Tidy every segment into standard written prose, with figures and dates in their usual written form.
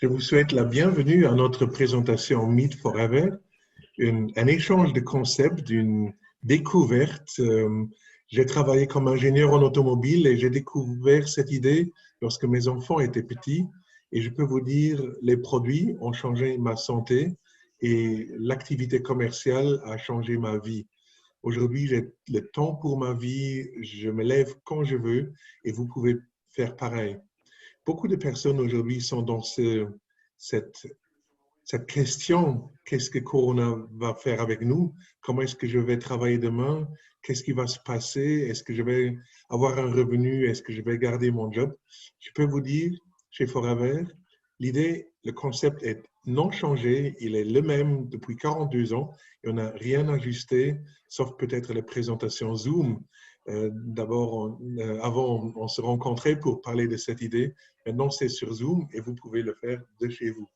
Je vous souhaite la bienvenue à notre présentation Meet Forever, un échange de concepts, d'une découverte. J'ai travaillé comme ingénieur en automobile et j'ai découvert cette idée lorsque mes enfants étaient petits. Et je peux vous dire, les produits ont changé ma santé et l'activité commerciale a changé ma vie. Aujourd'hui, j'ai le temps pour ma vie, je me lève quand je veux et vous pouvez faire pareil. Beaucoup de personnes aujourd'hui sont dans cette, cette question, qu'est-ce que Corona va faire avec nous? Comment est-ce que je vais travailler demain? Qu'est-ce qui va se passer? Est-ce que je vais avoir un revenu? Est-ce que je vais garder mon job? Je peux vous dire, chez Forever, l'idée, le concept est non changé, il est le même depuis 42 ans et on n'a rien ajusté, sauf peut-être les présentations Zoom. D'abord, avant, on se rencontrait pour parler de cette idée. Maintenant, c'est sur Zoom et vous pouvez le faire de chez vous.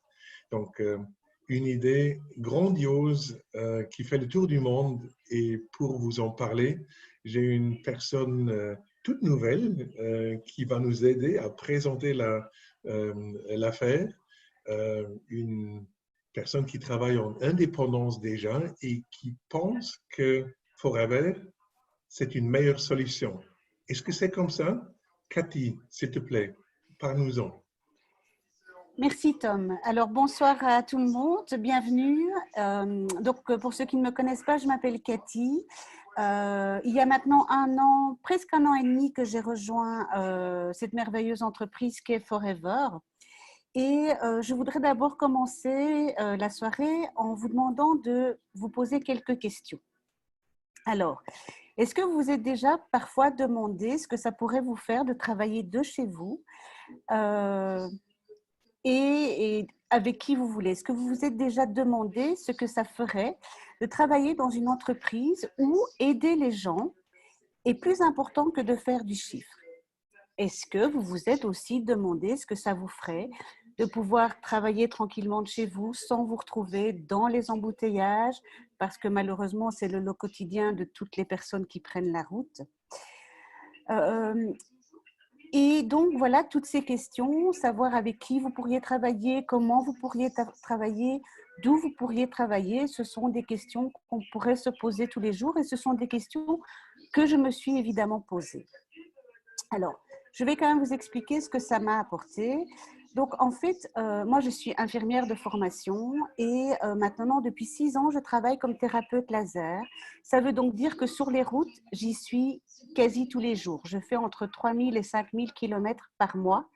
Donc, une idée grandiose qui fait le tour du monde. Et pour vous en parler, j'ai une personne toute nouvelle qui va nous aider à présenter l'affaire. Une personne qui travaille en indépendance déjà et qui pense que Forever, c'est une meilleure solution. Est-ce que c'est comme ça? Cathy, s'il te plaît, parle-nous-en. Merci Tom. Alors bonsoir à tout le monde, bienvenue. Pour ceux qui ne me connaissent pas, je m'appelle Cathy. Il y a maintenant un an, presque un an et demi que j'ai rejoint cette merveilleuse entreprise qu'est Forever. Et je voudrais d'abord commencer la soirée en vous demandant de vous poser quelques questions. Alors, est-ce que vous vous êtes déjà parfois demandé ce que ça pourrait vous faire de travailler de chez vous et avec qui vous voulez? Est-ce que vous vous êtes déjà demandé ce que ça ferait de travailler dans une entreprise où aider les gens est plus important que de faire du chiffre? Est-ce que vous vous êtes aussi demandé ce que ça vous ferait de pouvoir travailler tranquillement de chez vous sans vous retrouver dans les embouteillages, parce que malheureusement, c'est le lot quotidien de toutes les personnes qui prennent la route. Et donc, voilà, toutes ces questions, savoir avec qui vous pourriez travailler, comment vous pourriez travailler, d'où vous pourriez travailler, ce sont des questions qu'on pourrait se poser tous les jours et ce sont des questions que je me suis évidemment posées. Alors, je vais quand même vous expliquer ce que ça m'a apporté. Donc, en fait, moi, je suis infirmière de formation et maintenant, depuis 6 ans, je travaille comme thérapeute laser. Ça veut donc dire que sur les routes, j'y suis quasi tous les jours. Je fais entre 3000 et 5000 kilomètres par mois.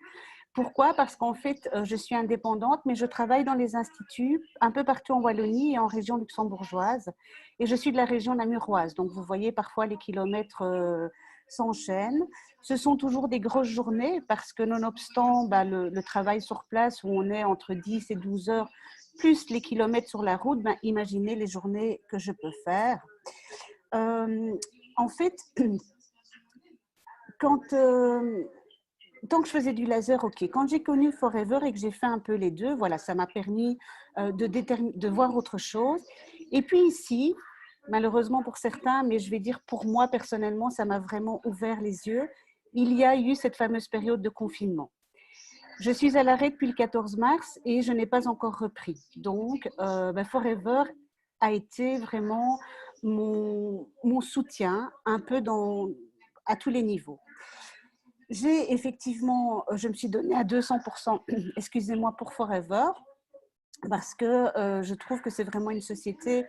Pourquoi? Parce qu'en fait, je suis indépendante, mais je travaille dans les instituts un peu partout en Wallonie et en région luxembourgeoise. Et je suis de la région namuroise. Donc, vous voyez, parfois, les kilomètres s'enchaînent. Ce sont toujours des grosses journées parce que, nonobstant le travail sur place où on est entre 10 et 12 heures, plus les kilomètres sur la route, imaginez les journées que je peux faire. En fait, tant que je faisais du laser, ok. Quand j'ai connu Forever et que j'ai fait un peu les deux, voilà, ça m'a permis de voir autre chose. Et puis ici, malheureusement pour certains, mais je vais dire pour moi personnellement, ça m'a vraiment ouvert les yeux. Il y a eu cette fameuse période de confinement. Je suis à l'arrêt depuis le 14 mars et je n'ai pas encore repris. Donc, Forever a été vraiment mon soutien un peu à tous les niveaux. J'ai effectivement, je me suis donnée à 200%, excusez-moi, pour Forever, parce que je trouve que c'est vraiment une société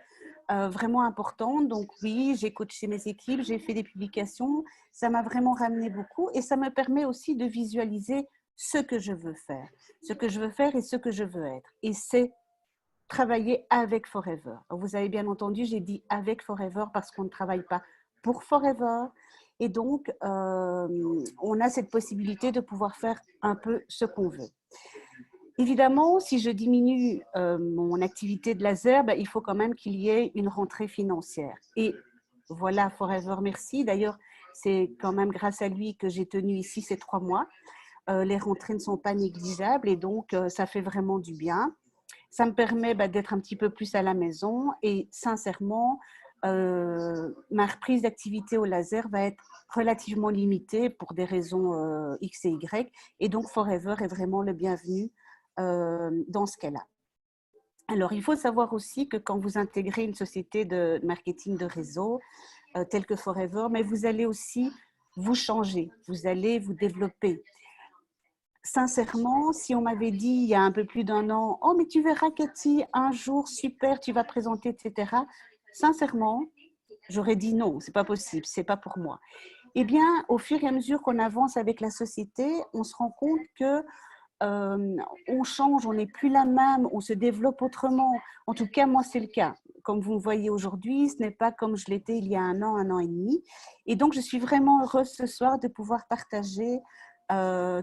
vraiment importante. Donc oui, j'ai coaché mes équipes, j'ai fait des publications, ça m'a vraiment ramené beaucoup et ça me permet aussi de visualiser ce que je veux faire et ce que je veux être. Et c'est travailler avec Forever. Vous avez bien entendu, j'ai dit avec Forever parce qu'on ne travaille pas pour Forever. Et donc, on a cette possibilité de pouvoir faire un peu ce qu'on veut. Évidemment, si je diminue mon activité de laser, il faut quand même qu'il y ait une rentrée financière. Et voilà, Forever, merci. D'ailleurs, c'est quand même grâce à lui que j'ai tenu ici ces 3 mois. Les rentrées ne sont pas négligeables et donc, ça fait vraiment du bien. Ça me permet d'être un petit peu plus à la maison et sincèrement, ma reprise d'activité au laser va être relativement limitée pour des raisons X et Y. Et donc, Forever est vraiment le bienvenu dans ce cas-là. Alors, il faut savoir aussi que quand vous intégrez une société de marketing de réseau, telle que Forever, mais vous allez aussi vous changer, vous allez vous développer. Sincèrement, si on m'avait dit il y a un peu plus d'un an, « Oh, mais tu verras, Cathy, un jour, super, tu vas présenter, etc. » Sincèrement, j'aurais dit non, c'est pas possible, c'est pas pour moi. Eh bien, au fur et à mesure qu'on avance avec la société, on se rend compte que on change, on n'est plus la même, on se développe autrement. En tout cas, moi, c'est le cas. Comme vous me voyez aujourd'hui, ce n'est pas comme je l'étais il y a un an et demi. Et donc, je suis vraiment heureuse ce soir de pouvoir partager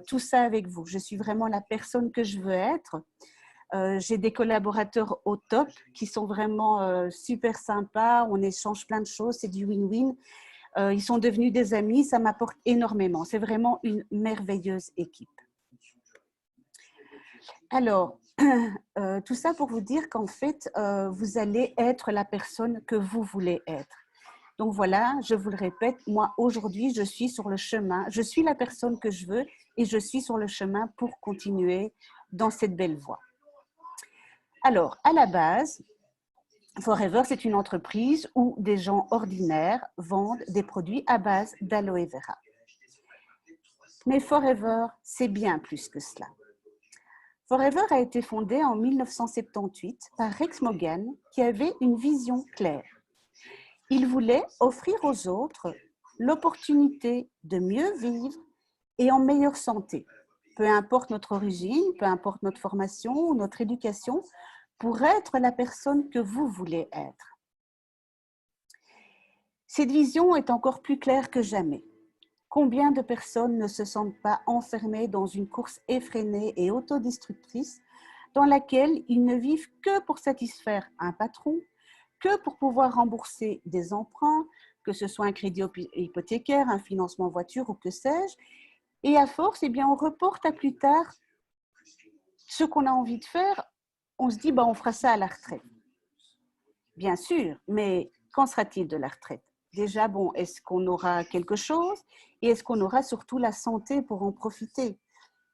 tout ça avec vous. Je suis vraiment la personne que je veux être. J'ai des collaborateurs au top qui sont vraiment super sympas. On échange plein de choses, c'est du win-win. Ils sont devenus des amis, ça m'apporte énormément. C'est vraiment une merveilleuse équipe. Alors, tout ça pour vous dire qu'en fait, vous allez être la personne que vous voulez être. Donc voilà, je vous le répète, moi aujourd'hui, je suis sur le chemin, je suis la personne que je veux et je suis sur le chemin pour continuer dans cette belle voie. Alors, à la base, Forever, c'est une entreprise où des gens ordinaires vendent des produits à base d'aloe vera. Mais Forever, c'est bien plus que cela. Forever a été fondé en 1978 par Rex Morgan qui avait une vision claire. Il voulait offrir aux autres l'opportunité de mieux vivre et en meilleure santé. Peu importe notre origine, peu importe notre formation ou notre éducation, pour être la personne que vous voulez être. Cette vision est encore plus claire que jamais. Combien de personnes ne se sentent pas enfermées dans une course effrénée et autodestructrice dans laquelle ils ne vivent que pour satisfaire un patron, que pour pouvoir rembourser des emprunts, que ce soit un crédit hypothécaire, un financement voiture ou que sais-je. Et à force, eh bien, on reporte à plus tard ce qu'on a envie de faire. On se dit, on fera ça à la retraite. Bien sûr, mais qu'en sera-t-il de la retraite? Déjà, est-ce qu'on aura quelque chose et est-ce qu'on aura surtout la santé pour en profiter?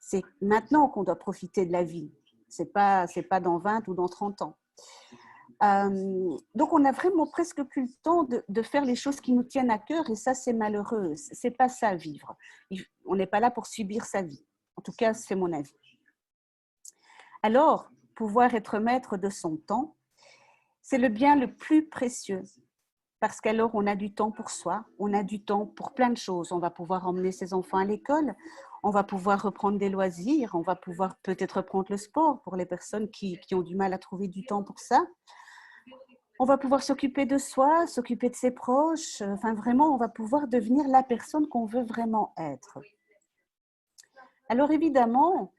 C'est maintenant qu'on doit profiter de la vie. C'est pas dans 20 ou dans 30 ans. Donc, on a vraiment presque plus le temps de faire les choses qui nous tiennent à cœur et ça, c'est malheureux. C'est pas ça, vivre. On n'est pas là pour subir sa vie. En tout cas, c'est mon avis. Alors, pouvoir être maître de son temps, c'est le bien le plus précieux parce qu'alors, on a du temps pour soi, on a du temps pour plein de choses. On va pouvoir emmener ses enfants à l'école, on va pouvoir reprendre des loisirs, on va pouvoir peut-être reprendre le sport pour les personnes qui ont du mal à trouver du temps pour ça. On va pouvoir s'occuper de soi, s'occuper de ses proches. Enfin, vraiment, on va pouvoir devenir la personne qu'on veut vraiment être. Alors, évidemment,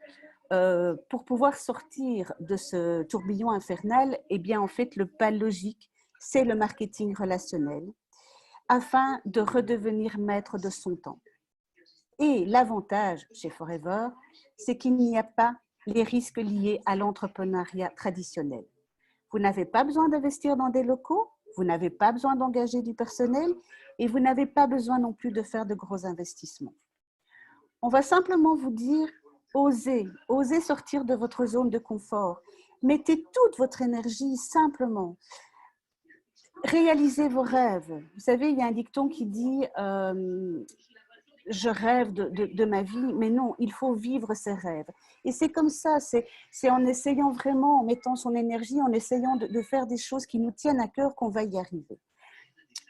pour pouvoir sortir de ce tourbillon infernal, eh bien, en fait, le pas logique, c'est le marketing relationnel, afin de redevenir maître de son temps. Et l'avantage chez Forever, c'est qu'il n'y a pas les risques liés à l'entrepreneuriat traditionnel. Vous n'avez pas besoin d'investir dans des locaux, vous n'avez pas besoin d'engager du personnel et vous n'avez pas besoin non plus de faire de gros investissements. On va simplement vous dire, osez sortir de votre zone de confort. Mettez toute votre énergie simplement. Réalisez vos rêves. Vous savez, il y a un dicton qui dit je rêve de ma vie, mais non, il faut vivre ses rêves. Et c'est comme ça, c'est en essayant vraiment, en mettant son énergie, en essayant de faire des choses qui nous tiennent à cœur qu'on va y arriver.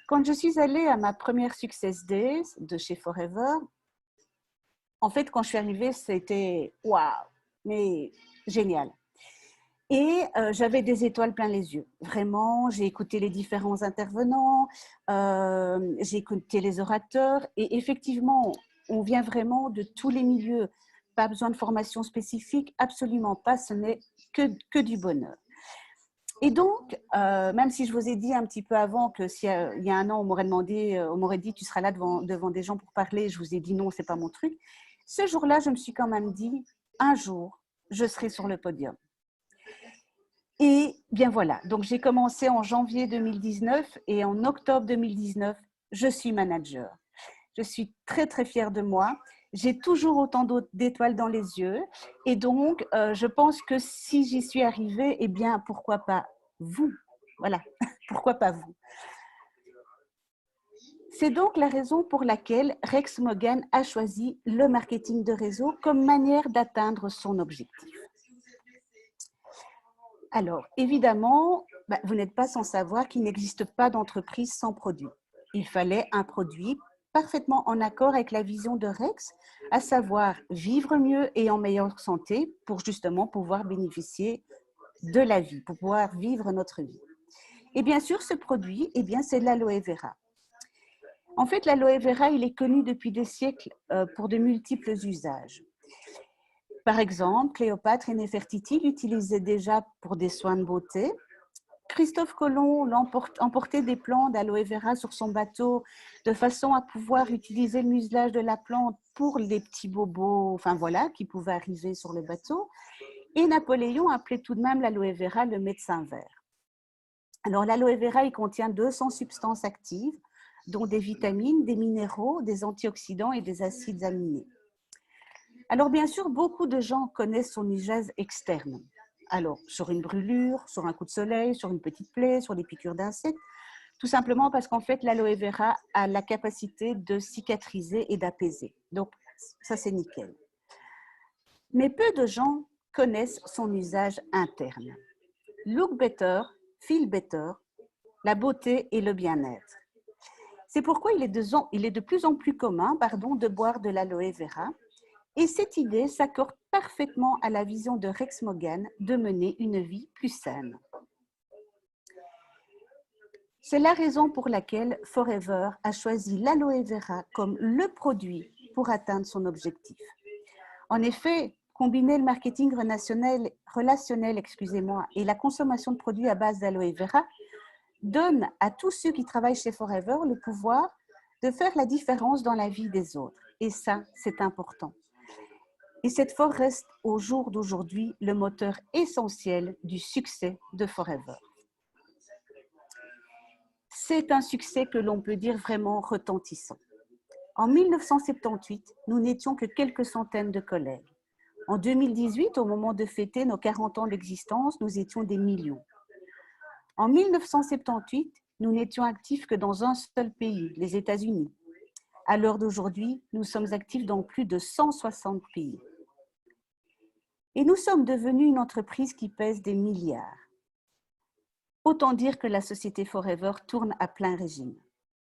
Quand je suis allée à ma première Success Days de chez Forever, en fait, quand je suis arrivée, c'était waouh, mais génial. Et j'avais des étoiles plein les yeux. Vraiment, j'ai écouté les différents intervenants, j'ai écouté les orateurs et effectivement, on vient vraiment de tous les milieux. Pas besoin de formation spécifique, absolument pas, ce n'est que du bonheur. Et donc, même si je vous ai dit un petit peu avant que s'il y a un an, on m'aurait dit tu seras là devant des gens pour parler, je vous ai dit non, c'est pas mon truc. Ce jour-là, je me suis quand même dit, un jour, je serai sur le podium. Et bien voilà, donc j'ai commencé en janvier 2019 et en octobre 2019, je suis manager. Je suis très, très fière de moi J'ai toujours autant d'étoiles dans les yeux. Et donc, je pense que si j'y suis arrivée, eh bien, pourquoi pas vous? Voilà, pourquoi pas vous? C'est donc la raison pour laquelle Rex Mogan a choisi le marketing de réseau comme manière d'atteindre son objectif. Alors, évidemment, vous n'êtes pas sans savoir qu'il n'existe pas d'entreprise sans produit. Il fallait un produit parfaitement en accord avec la vision de Rex, à savoir vivre mieux et en meilleure santé pour justement pouvoir bénéficier de la vie, pour pouvoir vivre notre vie. Et bien sûr, ce produit, eh bien, c'est l'aloe vera. En fait, l'aloe vera, il est connu depuis des siècles pour de multiples usages. Par exemple, Cléopâtre et Néfertiti l'utilisaient déjà pour des soins de beauté. Christophe Colomb emportait des plants d'aloe vera sur son bateau de façon à pouvoir utiliser le muselage de la plante pour les petits bobos, enfin voilà, qui pouvaient arriver sur le bateau. Et Napoléon appelait tout de même l'aloe vera le médecin vert. Alors l'aloe vera, il contient 200 substances actives, dont des vitamines, des minéraux, des antioxydants et des acides aminés. Alors bien sûr, beaucoup de gens connaissent son usage externe. Alors, sur une brûlure, sur un coup de soleil, sur une petite plaie, sur des piqûres d'insectes, tout simplement parce qu'en fait, l'aloe vera a la capacité de cicatriser et d'apaiser. Donc, ça, c'est nickel. Mais peu de gens connaissent son usage interne. Look better, feel better, la beauté et le bien-être. C'est pourquoi il est de plus en plus commun de boire de l'aloe vera. Et cette idée s'accorde parfaitement à la vision de Rex Mogan de mener une vie plus saine. C'est la raison pour laquelle Forever a choisi l'aloe vera comme le produit pour atteindre son objectif. En effet, combiner le marketing relationnel et la consommation de produits à base d'aloe vera donne à tous ceux qui travaillent chez Forever le pouvoir de faire la différence dans la vie des autres. Et ça, c'est important. Et cette force reste au jour d'aujourd'hui le moteur essentiel du succès de Forever. C'est un succès que l'on peut dire vraiment retentissant. En 1978, nous n'étions que quelques centaines de collègues. En 2018, au moment de fêter nos 40 ans d'existence, nous étions des millions. En 1978, nous n'étions actifs que dans un seul pays, les États-Unis. À l'heure d'aujourd'hui, nous sommes actifs dans plus de 160 pays. Et nous sommes devenus une entreprise qui pèse des milliards. Autant dire que la société Forever tourne à plein régime.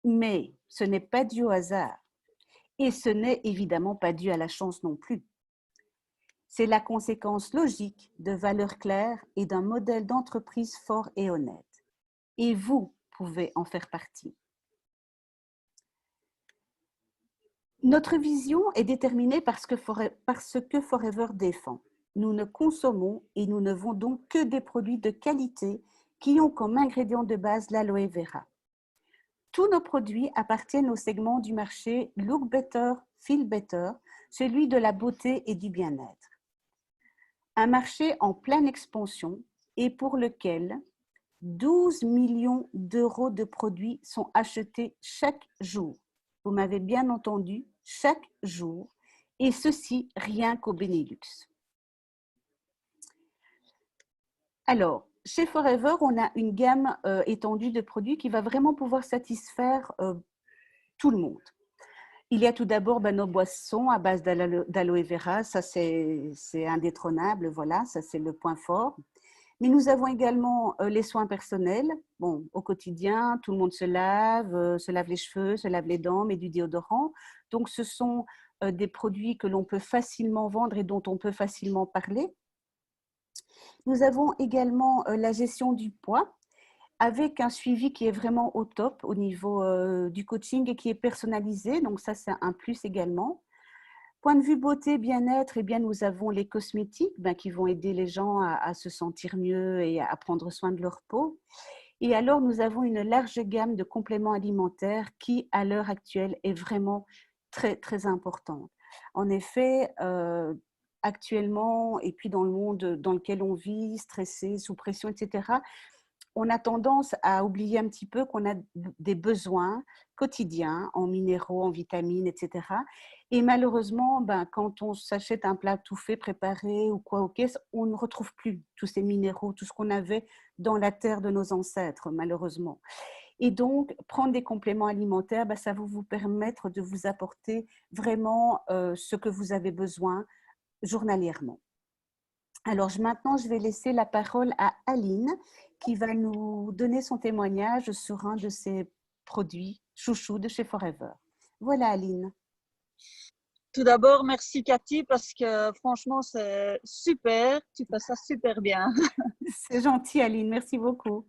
Mais ce n'est pas dû au hasard. Et ce n'est évidemment pas dû à la chance non plus. C'est la conséquence logique de valeurs claires et d'un modèle d'entreprise fort et honnête. Et vous pouvez en faire partie. Notre vision est déterminée par ce que Forever défend. Nous ne consommons et nous ne vendons que des produits de qualité qui ont comme ingrédient de base l'aloe vera. Tous nos produits appartiennent au segment du marché Look Better, Feel Better, celui de la beauté et du bien-être. Un marché en pleine expansion et pour lequel 12 millions d'euros de produits sont achetés chaque jour. Vous m'avez bien entendu, chaque jour, et ceci rien qu'au Benelux. Alors, chez Forever, on a une gamme étendue de produits qui va vraiment pouvoir satisfaire tout le monde. Il y a tout d'abord nos boissons à base d'aloe vera, ça c'est indétrônable, voilà, ça c'est le point fort. Mais nous avons également les soins personnels. Bon, au quotidien, tout le monde se lave les cheveux, se lave les dents, met du déodorant. Donc, ce sont des produits que l'on peut facilement vendre et dont on peut facilement parler. Nous avons également la gestion du poids avec un suivi qui est vraiment au top au niveau du coaching et qui est personnalisé. Donc ça, c'est un plus également. Point de vue beauté, bien-être, eh bien, nous avons les cosmétiques qui vont aider les gens à se sentir mieux et à prendre soin de leur peau. Et alors, nous avons une large gamme de compléments alimentaires qui, à l'heure actuelle, est vraiment très, très importante. En effet, actuellement, et puis dans le monde dans lequel on vit, stressé, sous pression, etc., on a tendance à oublier un petit peu qu'on a des besoins quotidiens en minéraux, en vitamines, etc. Et malheureusement, ben, quand on s'achète un plat tout fait, préparé ou quoi, ok, on ne retrouve plus tous ces minéraux, tout ce qu'on avait dans la terre de nos ancêtres, malheureusement. Et donc, prendre des compléments alimentaires, ben, ça va vous permettre de vous apporter vraiment ce que vous avez besoin journalièrement. Alors maintenant, je vais laisser la parole à Aline qui va nous donner son témoignage sur un de ses produits chouchous de chez Forever. Voilà Aline. Tout d'abord, merci Cathy parce que franchement, c'est super. Tu fais ça super bien. C'est gentil Aline, merci beaucoup.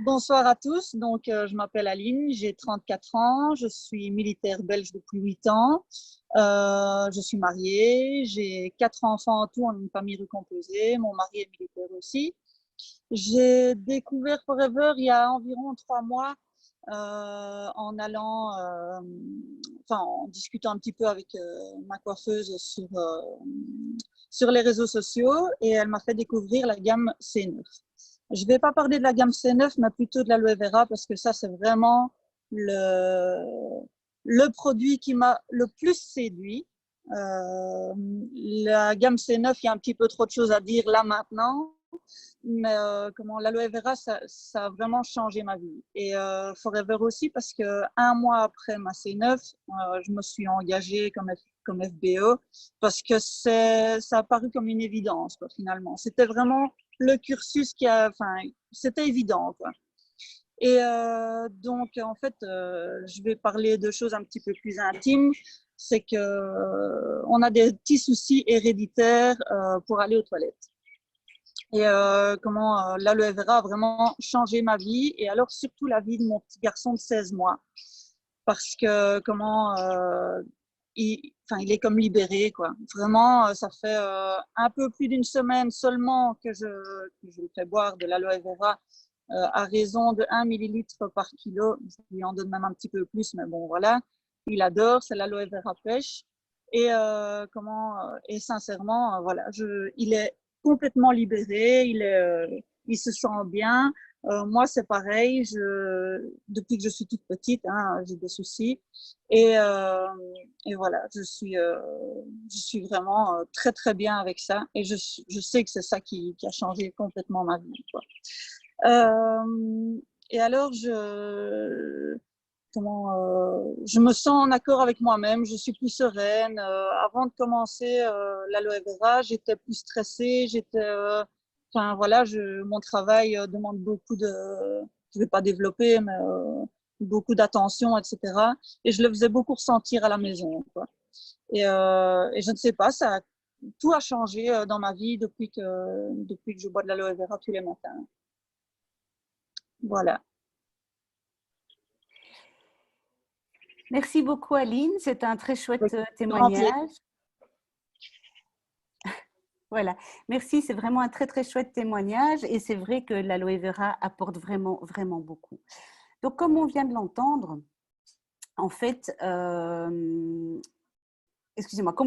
Bonsoir à tous. Donc, je m'appelle Aline, j'ai 34 ans, je suis militaire belge depuis 8 ans. Je suis mariée, j'ai 4 enfants en tout, en une famille recomposée. Mon mari est militaire aussi. J'ai découvert Forever il y a environ 3 mois en allant, en discutant un petit peu avec ma coiffeuse sur les réseaux sociaux et elle m'a fait découvrir la gamme C9. Je ne vais pas parler de la gamme C9, mais plutôt de l'aloe vera parce que ça, c'est vraiment le produit qui m'a le plus séduit. La gamme C9, il y a un petit peu trop de choses à dire là maintenant. Mais l'aloe vera, ça a vraiment changé ma vie. Et Forever aussi, parce que un mois après ma C9, je me suis engagée comme FBO, parce que ça a paru comme une évidence, quoi, finalement. C'était vraiment le cursus c'était évident, quoi. Et donc, en fait, je vais parler de choses un petit peu plus intimes. C'est que on a des petits soucis héréditaires pour aller aux toilettes. Et l'aloe vera a vraiment changé ma vie et alors surtout la vie de mon petit garçon de 16 mois parce que il est comme libéré, quoi. Vraiment, ça fait un peu plus d'une semaine seulement que je lui fais boire de l'aloe vera à raison de 1 millilitre par kilo. Je lui en donne même un petit peu plus, mais bon, voilà. Il adore, c'est l'aloe vera pêche. Et et sincèrement, voilà, il est complètement libéré, il se sent bien. Moi, c'est pareil. Depuis que je suis toute petite, hein, j'ai des soucis. Et voilà, je suis vraiment très, très bien avec ça. Et je sais que c'est ça qui a changé complètement ma vie, quoi. Et alors, je me sens en accord avec moi-même, je suis plus sereine. Avant de commencer l'aloe vera, j'étais plus stressée, mon travail demande beaucoup je vais pas développer, mais beaucoup d'attention, etc. Et je le faisais beaucoup ressentir à la maison, quoi. Et je ne sais pas, tout a changé dans ma vie depuis que je bois de l'aloe vera tous les matins. Voilà. Merci beaucoup Aline, c'est un très chouette témoignage. Voilà, merci, c'est vraiment un très très chouette témoignage et c'est vrai que l'aloe vera apporte vraiment, vraiment beaucoup. Donc comme on vient de l'entendre, en fait, comme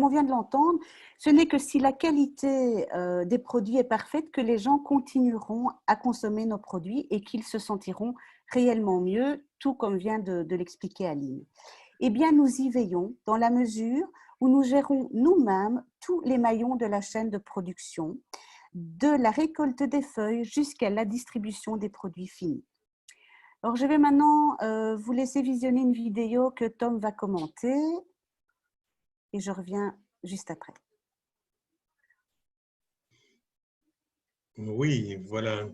on vient de l'entendre, ce n'est que si la qualité des produits est parfaite que les gens continueront à consommer nos produits et qu'ils se sentiront réellement mieux, tout comme vient de l'expliquer Aline. Eh bien, nous y veillons dans la mesure où nous gérons nous-mêmes tous les maillons de la chaîne de production, de la récolte des feuilles jusqu'à la distribution des produits finis. Alors, je vais maintenant vous laisser visionner une vidéo que Tom va commenter et je reviens juste après. Oui, voilà.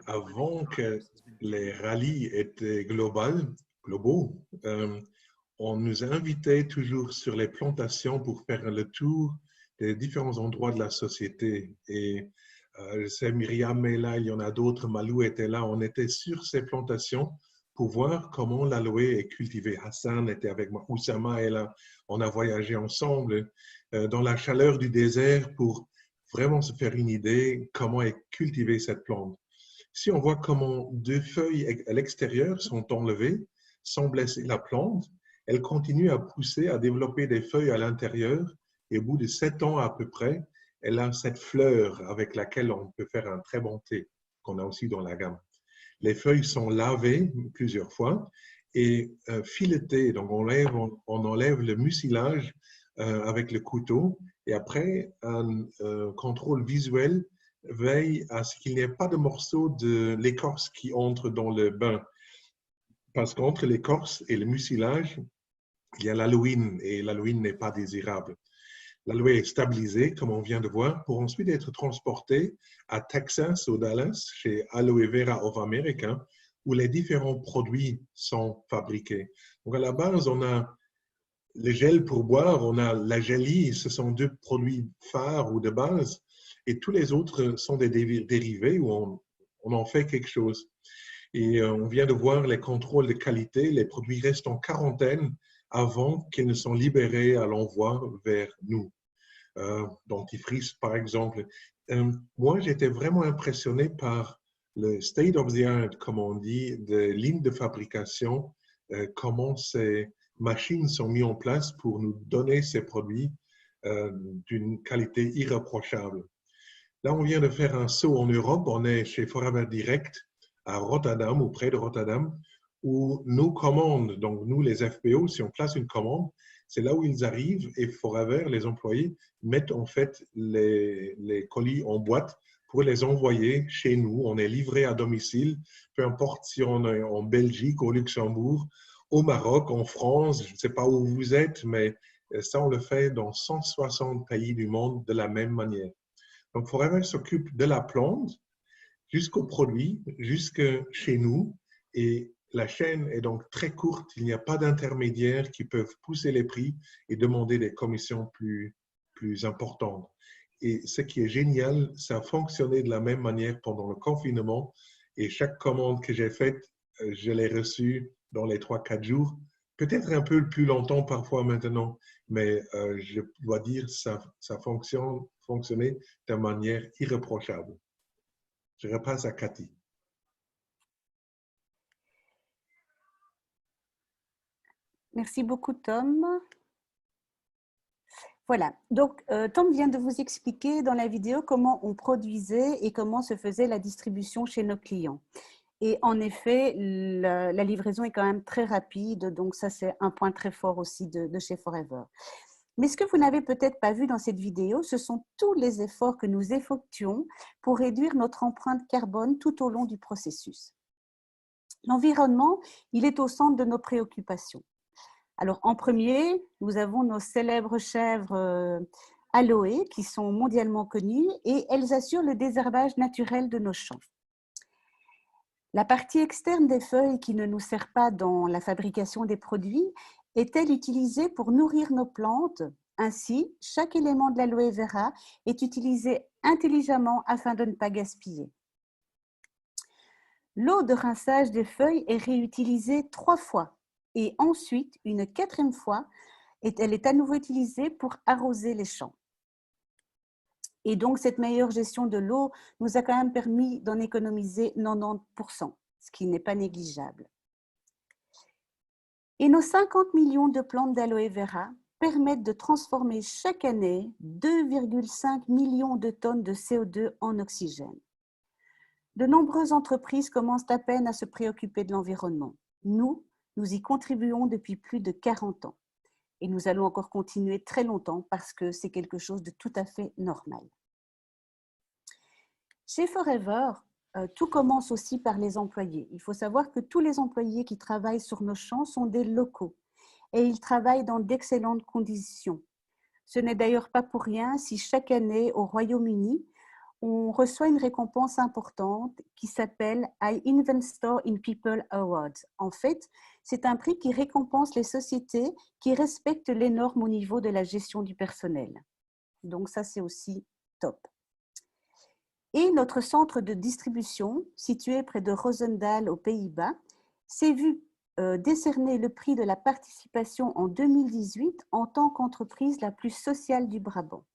Avant que les rallyes étaient globaux, on nous invitait toujours sur les plantations pour faire le tour des différents endroits de la société. Et je sais, Myriam est là, il y en a d'autres, Malou était là. On était sur ces plantations pour voir comment l'aloe est cultivée. Hassan était avec moi, Oussama est là. On a voyagé ensemble dans la chaleur du désert pour vraiment se faire une idée comment est cultivée cette plante. Si on voit comment 2 feuilles à l'extérieur sont enlevées sans blesser la plante, elle continue à pousser, à développer des feuilles à l'intérieur et au bout de 7 ans à peu près, elle a cette fleur avec laquelle on peut faire un très bon thé. qu'on a aussi dans la gamme. Les feuilles sont lavées plusieurs fois et filetées. Donc, on enlève le mucilage avec le couteau et après, un contrôle visuel veille à ce qu'il n'y ait pas de morceaux de l'écorce qui entre dans le bain. Parce qu'entre l'écorce et le mucilage, il y a l'aloïne et l'aloïne n'est pas désirable. L'aloe est stabilisée, comme on vient de voir, pour ensuite être transportée à Texas, au Dallas, chez Aloe Vera of America, où les différents produits sont fabriqués. Donc, à la base, on a les gels pour boire, on a la gelée, ce sont deux produits phares ou de base, et tous les autres sont des dérivés où on en fait quelque chose. Et on vient de voir les contrôles de qualité, les produits restent en quarantaine avant qu'ils ne soient libérés à l'envoi vers nous. Dentifrice, par exemple. Moi, j'étais vraiment impressionné par le state of the art, comme on dit, de lignes de fabrication, comment ces machines sont mises en place pour nous donner ces produits d'une qualité irréprochable. Là, on vient de faire un saut en Europe. On est chez Forever Direct à Rotterdam, ou près de Rotterdam, où nos commandes, donc nous les FBO, si on place une commande, c'est là où ils arrivent et Forever, les employés, mettent en fait les colis en boîte pour les envoyer chez nous. On est livré à domicile, peu importe si on est en Belgique, au Luxembourg, au Maroc, en France, je ne sais pas où vous êtes, mais ça, on le fait dans 160 pays du monde de la même manière. Donc, Forever s'occupe de la plante jusqu'au produit, jusque chez nous. Et la chaîne est donc très courte. Il n'y a pas d'intermédiaires qui peuvent pousser les prix et demander des commissions plus importantes. Et ce qui est génial, ça a fonctionné de la même manière pendant le confinement. Et chaque commande que j'ai faite, je l'ai reçue dans les 3-4 jours. Peut-être un peu plus longtemps parfois maintenant, mais je dois dire que ça fonctionnait de manière irréprochable. Je repasse à Cathy. Merci beaucoup, Tom. Voilà, donc Tom vient de vous expliquer dans la vidéo comment on produisait et comment se faisait la distribution chez nos clients. Et en effet, la livraison est quand même très rapide, donc ça c'est un point très fort aussi de chez Forever. Mais ce que vous n'avez peut-être pas vu dans cette vidéo, ce sont tous les efforts que nous effectuons pour réduire notre empreinte carbone tout au long du processus. L'environnement, il est au centre de nos préoccupations. Alors, en premier, nous avons nos célèbres chèvres aloe qui sont mondialement connues et elles assurent le désherbage naturel de nos champs. La partie externe des feuilles qui ne nous sert pas dans la fabrication des produits est-elle utilisée pour nourrir nos plantes? Ainsi, chaque élément de l'aloe vera est utilisé intelligemment afin de ne pas gaspiller. L'eau de rinçage des feuilles est réutilisée 3 fois et ensuite, une 4e fois, elle est à nouveau utilisée pour arroser les champs. Et donc, cette meilleure gestion de l'eau nous a quand même permis d'en économiser 90%, ce qui n'est pas négligeable. Et nos 50 millions de plantes d'aloe vera permettent de transformer chaque année 2,5 millions de tonnes de CO2 en oxygène. De nombreuses entreprises commencent à peine à se préoccuper de l'environnement. Nous y contribuons depuis plus de 40 ans. Et nous allons encore continuer très longtemps parce que c'est quelque chose de tout à fait normal. Chez Forever, tout commence aussi par les employés. Il faut savoir que tous les employés qui travaillent sur nos champs sont des locaux et ils travaillent dans d'excellentes conditions. Ce n'est d'ailleurs pas pour rien si chaque année au Royaume-Uni, on reçoit une récompense importante qui s'appelle I Investor in People Awards. En fait, c'est un prix qui récompense les sociétés qui respectent les normes au niveau de la gestion du personnel. Donc ça, c'est aussi top. Et notre centre de distribution, situé près de Roosendaal aux Pays-Bas, s'est vu décerner le prix de la participation en 2018 en tant qu'entreprise la plus sociale du Brabant.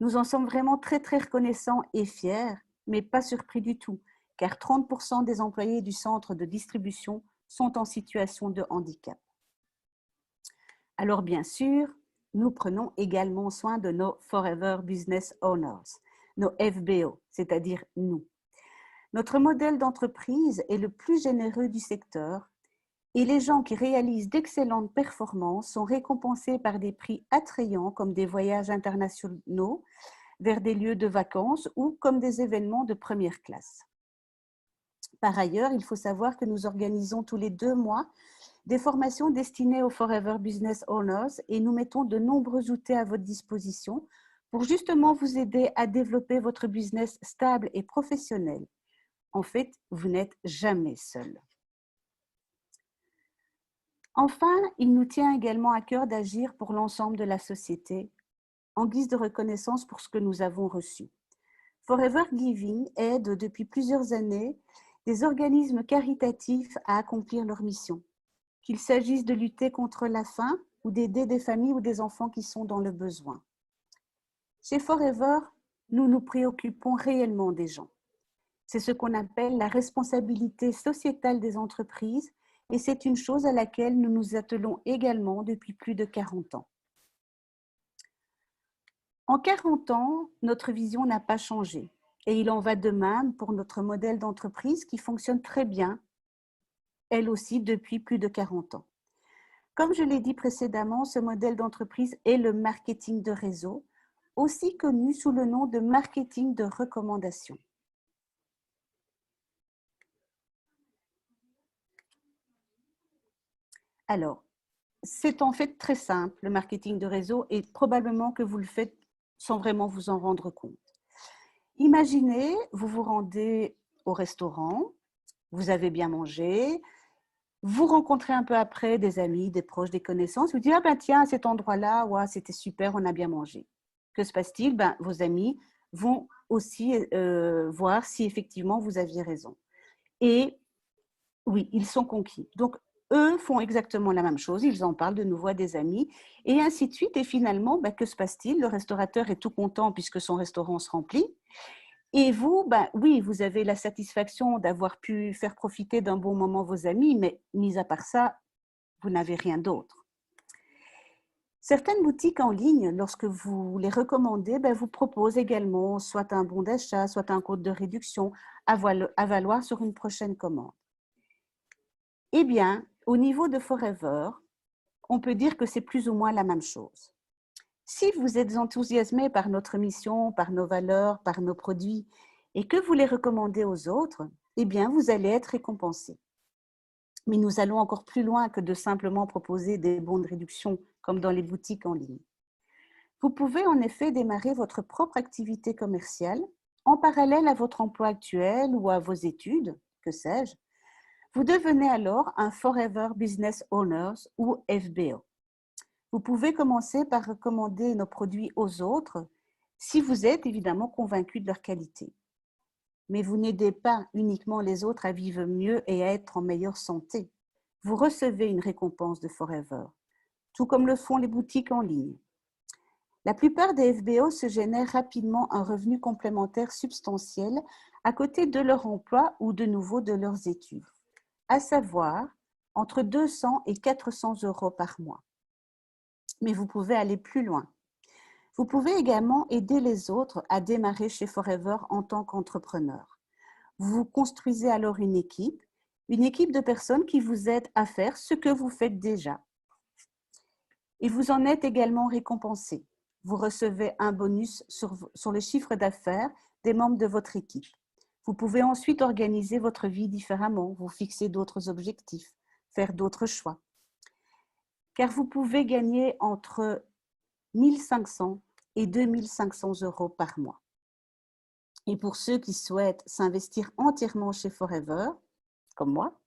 Nous en sommes vraiment très reconnaissants et fiers, mais pas surpris du tout, car 30% des employés du centre de distribution sont en situation de handicap. Alors bien sûr, nous prenons également soin de nos Forever Business Owners, nos FBO, c'est-à-dire nous. Notre modèle d'entreprise est le plus généreux du secteur et les gens qui réalisent d'excellentes performances sont récompensés par des prix attrayants comme des voyages internationaux vers des lieux de vacances ou comme des événements de première classe. Par ailleurs, il faut savoir que nous organisons tous les 2 mois des formations destinées aux Forever Business Owners et nous mettons de nombreux outils à votre disposition pour justement vous aider à développer votre business stable et professionnel. En fait, vous n'êtes jamais seul. Enfin, il nous tient également à cœur d'agir pour l'ensemble de la société en guise de reconnaissance pour ce que nous avons reçu. Forever Giving aide depuis plusieurs années des organismes caritatifs à accomplir leur mission, qu'il s'agisse de lutter contre la faim ou d'aider des familles ou des enfants qui sont dans le besoin. Chez Forever, nous nous préoccupons réellement des gens. C'est ce qu'on appelle la responsabilité sociétale des entreprises et c'est une chose à laquelle nous nous attelons également depuis plus de 40 ans. En 40 ans, notre vision n'a pas changé et il en va de même pour notre modèle d'entreprise qui fonctionne très bien, elle aussi depuis plus de 40 ans. Comme je l'ai dit précédemment, ce modèle d'entreprise est le marketing de réseau, aussi connu sous le nom de marketing de recommandation. Alors, c'est en fait très simple, le marketing de réseau, et probablement que vous le faites sans vraiment vous en rendre compte. Imaginez, vous vous rendez au restaurant, vous avez bien mangé, vous rencontrez un peu après des amis, des proches, des connaissances, vous dites « Ah ben tiens, à cet endroit-là, ouais, c'était super, on a bien mangé ». Que se passe-t-il? Ben, vos amis vont aussi voir si effectivement vous aviez raison. Et oui, ils sont conquis. Donc, eux font exactement la même chose, ils en parlent de nouveau à des amis, et ainsi de suite. Et finalement, ben, que se passe-t-il? Le restaurateur est tout content puisque son restaurant se remplit. Et vous, ben, oui, vous avez la satisfaction d'avoir pu faire profiter d'un bon moment vos amis, mais mis à part ça, vous n'avez rien d'autre. Certaines boutiques en ligne, lorsque vous les recommandez, ben, vous proposent également soit un bon d'achat, soit un code de réduction à valoir sur une prochaine commande. Eh bien, au niveau de Forever, on peut dire que c'est plus ou moins la même chose. Si vous êtes enthousiasmé par notre mission, par nos valeurs, par nos produits, et que vous les recommandez aux autres, eh bien, vous allez être récompensé. Mais nous allons encore plus loin que de simplement proposer des bons de réduction comme dans les boutiques en ligne. Vous pouvez en effet démarrer votre propre activité commerciale en parallèle à votre emploi actuel ou à vos études, que sais-je. Vous devenez alors un Forever Business Owners ou FBO. Vous pouvez commencer par recommander nos produits aux autres si vous êtes évidemment convaincu de leur qualité. Mais vous n'aidez pas uniquement les autres à vivre mieux et à être en meilleure santé. Vous recevez une récompense de Forever, tout comme le font les boutiques en ligne. La plupart des FBO se génèrent rapidement un revenu complémentaire substantiel à côté de leur emploi ou de nouveau de leurs études, à savoir entre 200 et 400 € par mois. Mais vous pouvez aller plus loin. Vous pouvez également aider les autres à démarrer chez Forever en tant qu'entrepreneur. Vous construisez alors une équipe de personnes qui vous aident à faire ce que vous faites déjà. Et vous en êtes également récompensé. Vous recevez un bonus sur le chiffre d'affaires des membres de votre équipe. Vous pouvez ensuite organiser votre vie différemment, vous fixer d'autres objectifs, faire d'autres choix. Car vous pouvez gagner entre 1 500 et 2 500 € par mois. Et pour ceux qui souhaitent s'investir entièrement chez Forever, comme moi,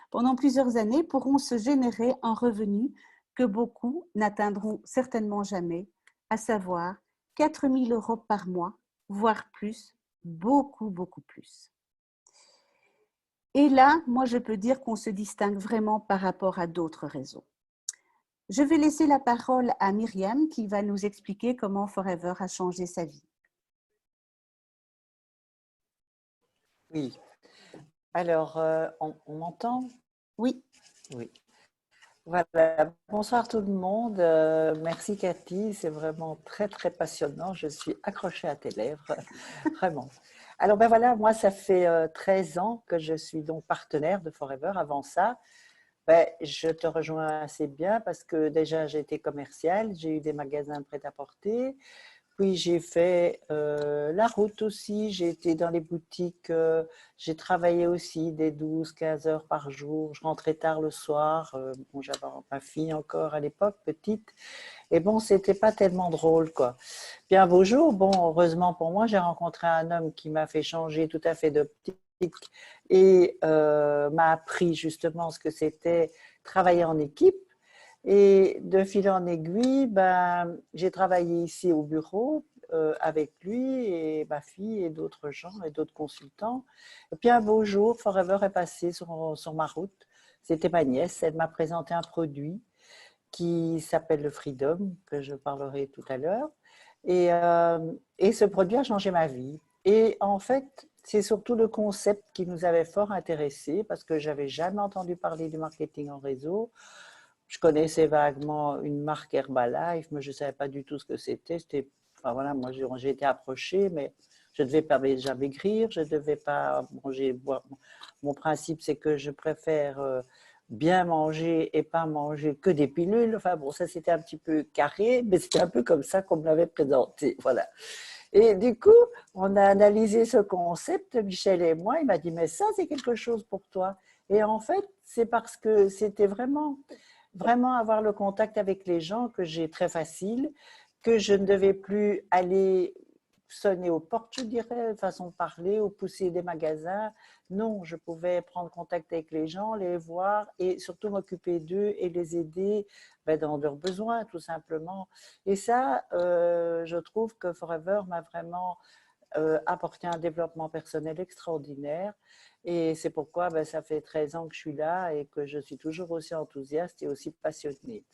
pendant plusieurs années pourront se générer un revenu que beaucoup n'atteindront certainement jamais, à savoir 4 000 € par mois, voire plus, beaucoup, beaucoup plus. Et là, moi, je peux dire qu'on se distingue vraiment par rapport à d'autres réseaux. Je vais laisser la parole à Myriam qui va nous expliquer comment Forever a changé sa vie. Oui. Alors, on m'entend? Oui. Oui. Voilà, bonsoir tout le monde. Merci Cathy, c'est vraiment très très passionnant. Je suis accrochée à tes lèvres, vraiment. Alors ben voilà, moi ça fait 13 ans que je suis donc partenaire de Forever. Avant ça, ben, je te rejoins assez bien parce que déjà j'ai été commerciale, j'ai eu des magasins de prêt-à-porter. Puis j'ai fait la route aussi, j'ai été dans les boutiques, j'ai travaillé aussi des 12-15 heures par jour, je rentrais tard le soir, bon, j'avais ma fille encore à l'époque, petite, et bon, c'était pas tellement drôle, quoi. Puis un beau jour, bon, heureusement pour moi, j'ai rencontré un homme qui m'a fait changer tout à fait d'optique et m'a appris justement ce que c'était travailler en équipe. Et de fil en aiguille, ben, j'ai travaillé ici au bureau avec lui et ma fille et d'autres gens et d'autres consultants. Et puis un beau jour, Forever est passé sur ma route. C'était ma nièce, elle m'a présenté un produit qui s'appelle le Freedom, que je parlerai tout à l'heure. Et ce produit a changé ma vie. Et en fait, c'est surtout le concept qui nous avait fort intéressés parce que j'avais jamais entendu parler du marketing en réseau. Je connaissais vaguement une marque Herbalife, mais je ne savais pas du tout ce que c'était. Enfin voilà, moi j'ai été approchée, mais je ne devais pas déjà maigrir, je ne devais pas manger. Mon principe, c'est que je préfère bien manger et pas manger que des pilules. Enfin bon, ça c'était un petit peu carré, mais c'était un peu comme ça qu'on me l'avait présenté. Voilà. Et du coup, on a analysé ce concept, Michel et moi. Il m'a dit, mais ça, c'est quelque chose pour toi. Et en fait, c'est parce que c'était vraiment avoir le contact avec les gens que j'ai très facile, que je ne devais plus aller sonner aux portes, je dirais, façon de parler, ou pousser des magasins. Non, je pouvais prendre contact avec les gens, les voir et surtout m'occuper d'eux et les aider dans leurs besoins, tout simplement. Et ça, je trouve que Forever m'a vraiment apporté un développement personnel extraordinaire. Et c'est pourquoi ça fait 13 ans que je suis là et que je suis toujours aussi enthousiaste et aussi passionnée.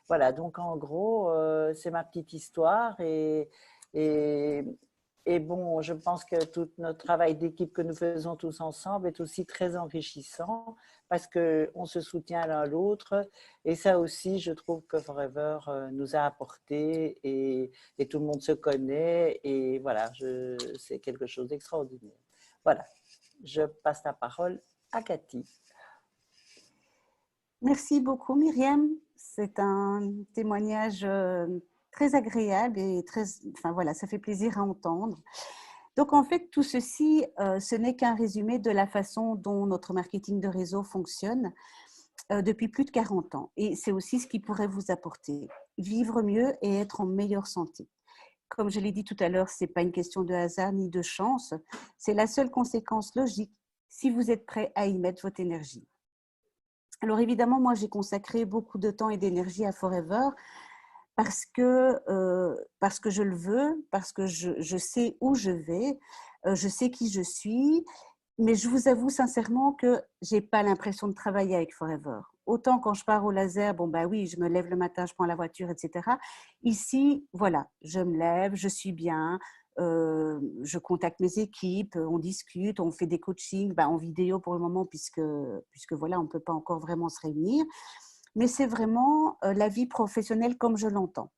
Voilà, donc en gros, c'est ma petite histoire et, et bon, je pense que tout notre travail d'équipe que nous faisons tous ensemble est aussi très enrichissant parce qu'on se soutient l'un l'autre. Et ça aussi, je trouve que Forever nous a apporté et tout le monde se connaît. Et voilà, c'est quelque chose d'extraordinaire. Voilà, je passe la parole à Cathy. Merci beaucoup, Myriam. C'est un témoignage très agréable et très, enfin voilà, ça fait plaisir à entendre. Donc en fait, tout ceci, ce n'est qu'un résumé de la façon dont notre marketing de réseau fonctionne depuis plus de 40 ans. Et c'est aussi ce qui pourrait vous apporter vivre mieux et être en meilleure santé. Comme je l'ai dit tout à l'heure, ce n'est pas une question de hasard ni de chance, c'est la seule conséquence logique si vous êtes prêt à y mettre votre énergie. Alors évidemment, moi j'ai consacré beaucoup de temps et d'énergie à Forever parce que je le veux, parce que je sais où je vais, je sais qui je suis, mais je vous avoue sincèrement que je n'ai pas l'impression de travailler avec Forever. Autant quand je pars au laser, bon bah oui, je me lève le matin, je prends la voiture, etc. Ici, voilà, je me lève, je suis bien, je contacte mes équipes, on discute, on fait des coachings en vidéo pour le moment puisque voilà, on ne peut pas encore vraiment se réunir. Mais c'est vraiment la vie professionnelle comme je l'entends.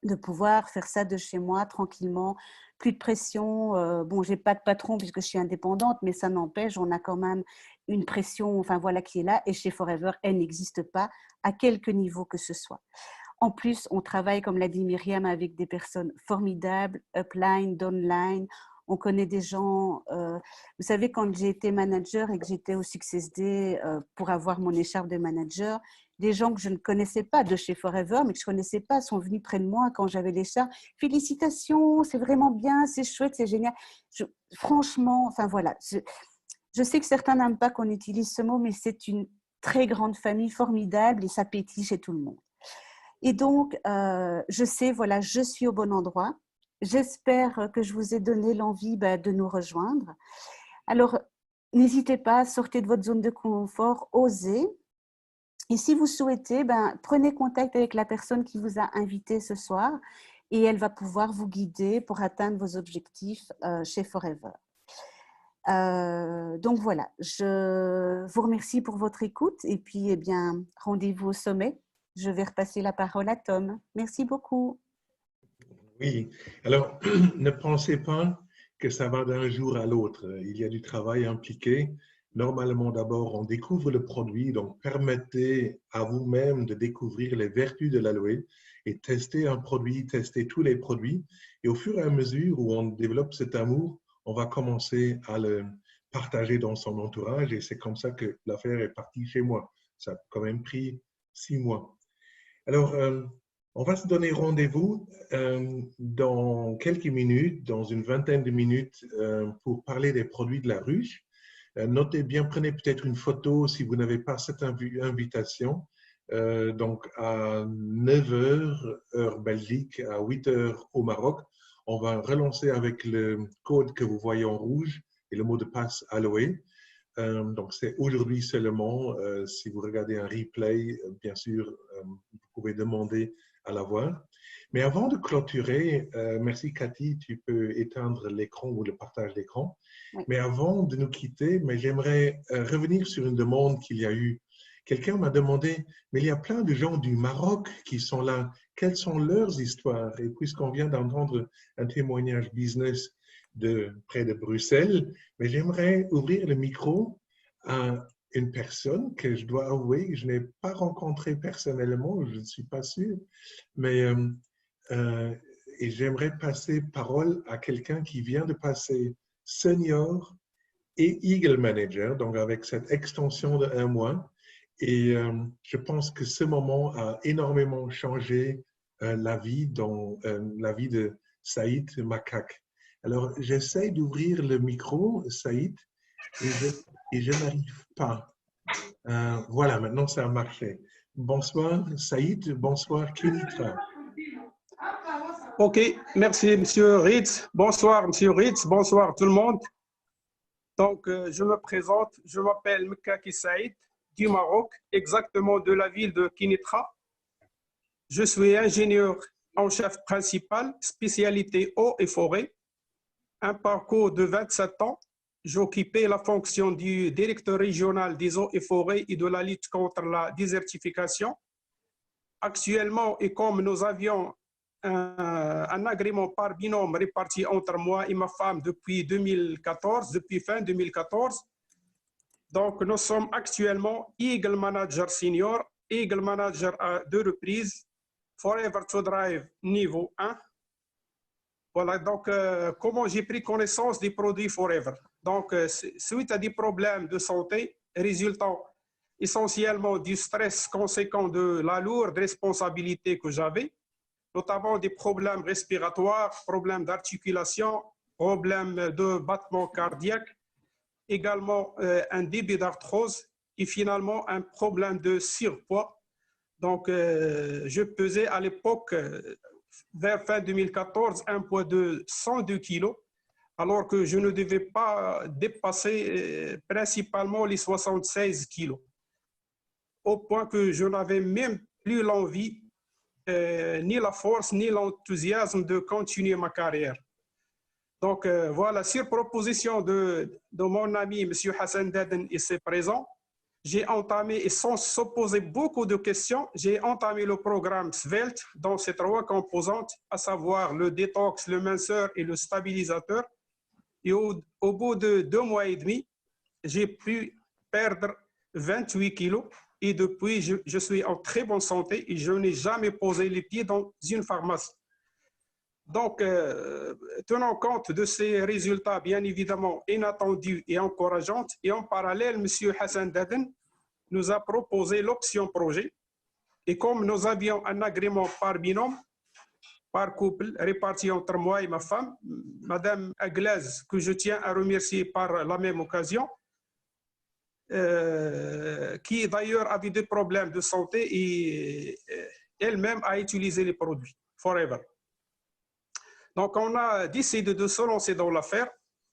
De pouvoir faire ça de chez moi tranquillement, plus de pression. Bon, j'ai pas de patron puisque je suis indépendante, mais ça n'empêche, on a quand même une pression, enfin voilà, qui est là. Et chez Forever, elle n'existe pas à quelque niveau que ce soit. En plus, on travaille, comme l'a dit Myriam, avec des personnes formidables, upline, downline. On connaît des gens. Vous savez, quand j'ai été manager et que j'étais au SuccessD pour avoir mon écharpe de manager, des gens que je ne connaissais pas de chez Forever, mais que je ne connaissais pas, sont venus près de moi quand j'avais l'écharpe. Félicitations, c'est vraiment bien, c'est chouette, c'est génial. Franchement, enfin voilà. Je sais que certains n'aiment pas qu'on utilise ce mot, mais c'est une très grande famille formidable et ça pétille chez tout le monde. Et donc, je sais, voilà, je suis au bon endroit. J'espère que je vous ai donné l'envie de nous rejoindre. Alors, n'hésitez pas, sortez de votre zone de confort, osez. Et si vous souhaitez, prenez contact avec la personne qui vous a invité ce soir et elle va pouvoir vous guider pour atteindre vos objectifs chez Forever. Donc voilà, je vous remercie pour votre écoute et puis eh bien, rendez-vous au sommet. Je vais repasser la parole à Tom. Merci beaucoup. Oui, alors ne pensez pas que ça va d'un jour à l'autre. Il y a du travail impliqué. Normalement, d'abord, on découvre le produit, donc permettez à vous-même de découvrir les vertus de l'aloe et tester un produit, tester tous les produits. Et au fur et à mesure où on développe cet amour, on va commencer à le partager dans son entourage et c'est comme ça que l'affaire est partie chez moi. Ça a quand même pris 6 mois. Alors, on va se donner rendez-vous dans quelques minutes, dans une vingtaine de minutes, pour parler des produits de la ruche. Notez bien, prenez peut-être une photo si vous n'avez pas cette invitation. Donc, à 9 h, heure Belgique, à 8 h au Maroc, on va relancer avec le code que vous voyez en rouge et le mot de passe Aloe. Donc, c'est aujourd'hui seulement. Si vous regardez un replay, bien sûr, vous pouvez demander à l'avoir. Mais avant de clôturer, merci Cathy, tu peux éteindre l'écran ou le partage d'écran. Oui. Mais avant de nous quitter, j'aimerais revenir sur une demande qu'il y a eu. Quelqu'un m'a demandé, mais il y a plein de gens du Maroc qui sont là. Quelles sont leurs histoires? Et puisqu'on vient d'entendre un témoignage business près de Bruxelles, mais j'aimerais ouvrir le micro à une personne que je dois avouer que je n'ai pas rencontrée personnellement, je ne suis pas sûr, mais et j'aimerais passer parole à quelqu'un qui vient de passer senior et Eagle Manager, donc avec cette extension de 1 mois. Et je pense que ce moment a énormément changé la vie de Saïd Makak. Alors, j'essaie d'ouvrir le micro, Saïd, et je n'arrive pas. Voilà, maintenant ça a marché. Bonsoir Saïd, bonsoir Kenitra. Ok, merci Monsieur Ritz. Bonsoir Monsieur Ritz, bonsoir tout le monde. Donc, je me présente, je m'appelle Mekaki Saïd du Maroc, exactement de la ville de Kenitra. Je suis ingénieur en chef principal, spécialité eau et forêt. Un parcours de 27 ans. J'occupais la fonction du directeur régional des eaux et forêts et de la lutte contre la désertification. Actuellement, et comme nous avions un agrément par binôme réparti entre moi et ma femme depuis 2014, depuis fin 2014, donc nous sommes actuellement Eagle Manager Senior, Eagle Manager à 2 reprises, Forever to Drive niveau 1. Voilà, donc comment j'ai pris connaissance des produits Forever. Donc, suite à des problèmes de santé résultant essentiellement du stress conséquent de la lourde responsabilité que j'avais, notamment des problèmes respiratoires, problèmes d'articulation, problèmes de battement cardiaque, également un début d'arthrose et finalement un problème de surpoids. Donc, je pesais à l'époque, vers fin 2014, un poids de 102 kilos, alors que je ne devais pas dépasser principalement les 76 kilos, au point que je n'avais même plus l'envie, ni la force, ni l'enthousiasme de continuer ma carrière. Donc voilà, sur proposition de mon ami M. Hassan Daden ici présent, j'ai entamé, et sans s'opposer beaucoup de questions, j'ai entamé le programme Svelte dans ses 3 composantes, à savoir le détox, le minceur et le stabilisateur. Et au bout de 2 mois et demi, j'ai pu perdre 28 kilos. Et depuis, je suis en très bonne santé et je n'ai jamais posé les pieds dans une pharmacie. Donc, tenant compte de ces résultats, bien évidemment, inattendus et encourageants, et en parallèle, M. Hassan Daden nous a proposé l'option projet. Et comme nous avions un agrément par binôme, par couple, réparti entre moi et ma femme, Madame Aglaz, que je tiens à remercier par la même occasion, qui d'ailleurs avait des problèmes de santé et elle-même a utilisé les produits Forever. Donc, on a décidé de se lancer dans l'affaire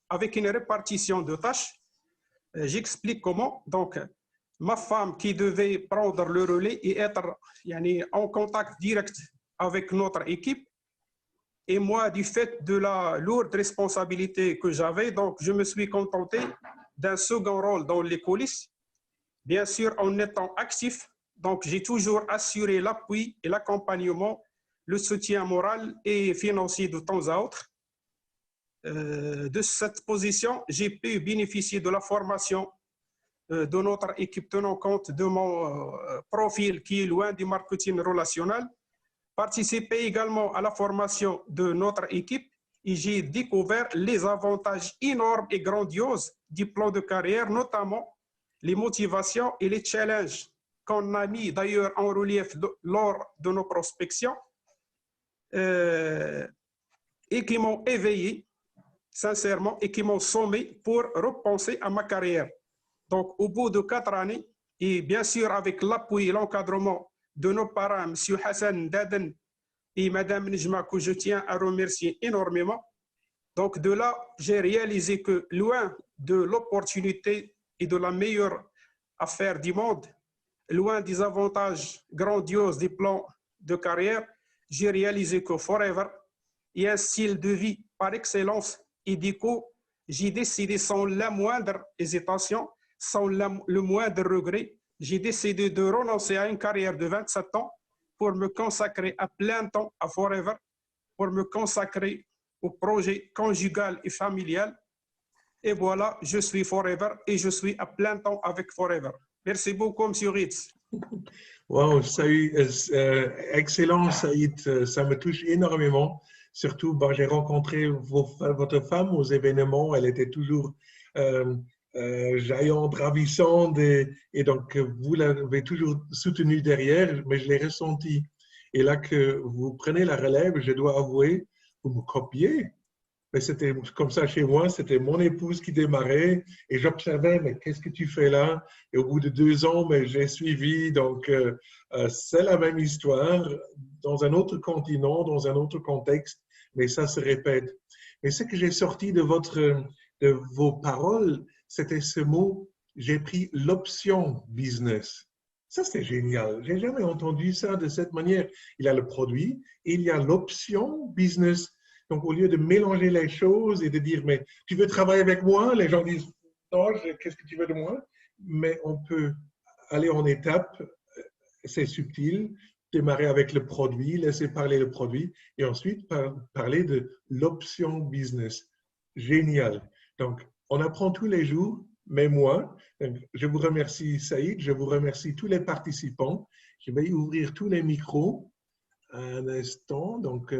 avec une répartition de tâches. J'explique comment. Donc, ma femme qui devait prendre le relais et être en contact direct avec notre équipe, Et moi, du fait de la lourde responsabilité que j'avais, donc je me suis contenté d'un second rôle dans les coulisses, bien sûr en étant actif. Donc j'ai toujours assuré l'appui et l'accompagnement, le soutien moral et financier de temps à autre. De cette position, j'ai pu bénéficier de la formation de notre équipe tenant compte de mon profil qui est loin du marketing relationnel. Participer également à la formation de notre équipe et j'ai découvert les avantages énormes et grandioses du plan de carrière, notamment les motivations et les challenges qu'on a mis d'ailleurs en relief lors de nos prospections et qui m'ont éveillé sincèrement et qui m'ont sommé pour repenser à ma carrière. Donc, au bout de 4 années, et bien sûr avec l'appui et l'encadrement de nos parents, M. Hassan Daden et Mme Nejma, que je tiens à remercier énormément. Donc, de là, j'ai réalisé que loin de l'opportunité et de la meilleure affaire du monde, loin des avantages grandioses des plans de carrière, j'ai réalisé que Forever est un style de vie par excellence et du coup, j'ai décidé sans la moindre hésitation, sans le moindre regret, j'ai décidé de renoncer à une carrière de 27 ans pour me consacrer à plein temps à Forever, pour me consacrer au projet conjugal et familial. Et voilà, je suis Forever et je suis à plein temps avec Forever. Merci beaucoup, M. Ritz. Wow, excellent, Saïd. Ça me touche énormément. Surtout, j'ai rencontré votre femme aux événements. Elle était toujours jaillante, ravissante. Et donc, vous l'avez toujours soutenue derrière, mais je l'ai ressenti. Et là que vous prenez la relève, je dois avouer, vous me copiez. Mais c'était comme ça chez moi, c'était mon épouse qui démarrait et j'observais, mais qu'est-ce que tu fais là? Et au bout de 2 ans, mais j'ai suivi. Donc, c'est la même histoire dans un autre continent, dans un autre contexte, mais ça se répète. Et ce que j'ai sorti de vos paroles, c'était ce mot, j'ai pris l'option business. Ça, c'est génial. J'ai jamais entendu ça de cette manière. Il y a le produit et il y a l'option business. Donc, au lieu de mélanger les choses et de dire, mais tu veux travailler avec moi? Les gens disent, non, qu'est-ce que tu veux de moi? Mais on peut aller en étapes, c'est subtil, démarrer avec le produit, laisser parler le produit et ensuite parler de l'option business. Génial. Donc, on apprend tous les jours, mais moi, je vous remercie Saïd, je vous remercie tous les participants. Je vais ouvrir tous les micros un instant. Donc,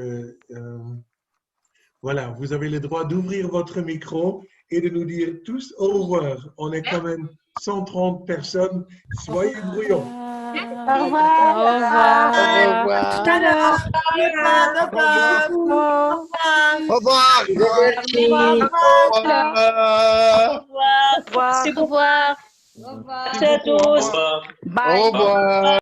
voilà, vous avez le droit d'ouvrir votre micro et de nous dire tous au revoir. On est quand même 130 personnes. Soyez bruyants. Au revoir. Au revoir. Au revoir. À tout à l'heure. Au revoir. Au revoir. Merci à tous. Au revoir.